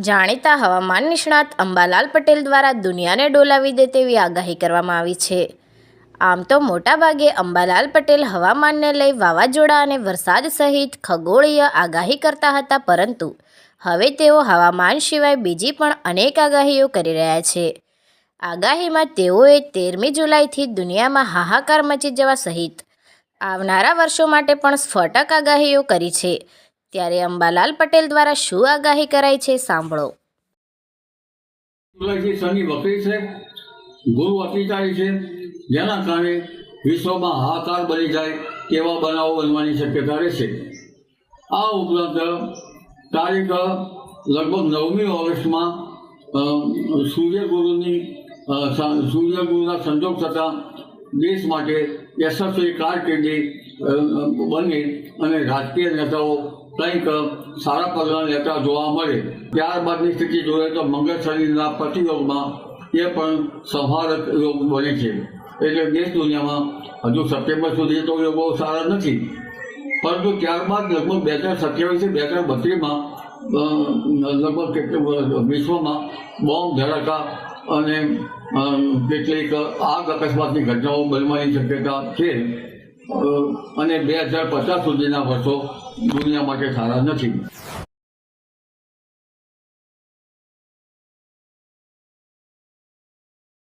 જાણીતા હવામાન નિષ્ણાત અંબાલાલ પટેલ દ્વારા દુનિયાને ડોલાવી દે તેવી આગાહી કરવામાં આવી છે। આમ તો મોટાભાગે અંબાલાલ પટેલ હવામાનને લઈ વાવાઝોડા અને વરસાદ સહિત ખગોળીય આગાહી કરતા હતા, પરંતુ હવે તેઓ હવામાન સિવાય બીજી પણ અનેક આગાહીઓ કરી રહ્યા છે। આગાહીમાં તેઓએ 13મી જુલાઈથી દુનિયામાં હાહાકાર મચી જવા સહિત આવનારા વર્ષો માટે પણ સ્ફોટક આગાહીઓ કરી છે। ત્યારે અંબાલાલ પટેલ દ્વારા શું આગાહી કરાઈ છે, સાંભળો। જુલાઈથી શનિ વક્રી છે, ગુરુ અતિચારી છે, જેના કારણે વિશ્વમાં હાહાકાર બની જાય તેવા બનાવો બનવાની શક્યતા રહેશે। આ ઉપરાંત તારીખ લગભગ 9મી ઓગસ્ટમાં સૂર્યગુરુના સંજોગ થતાં દેશ માટે યશસ્વી કારકિર્દી બને અને રાજકીય નેતાઓ કંઈક સારા પગલાં લેતા જોવા મળે। ત્યારબાદની સ્થિતિ જોઈએ તો મંગળ શનિના પ્રતિયોગમાં એ પણ સંહારક યોગ બને છે, એટલે દેશ દુનિયામાં હજુ સપ્ટેમ્બર સુધી તો યોગો સારા નથી, પરંતુ ત્યારબાદ લગભગ 2027-2032માં લગભગ વિશ્વમાં બોમ્બ ધડાકા અને કેટલીક આગ અકસ્માતની ઘટનાઓ બનવાની શક્યતા છે અને 2050 સુધીના વર્ષો દુનિયા માટે સારા નથી।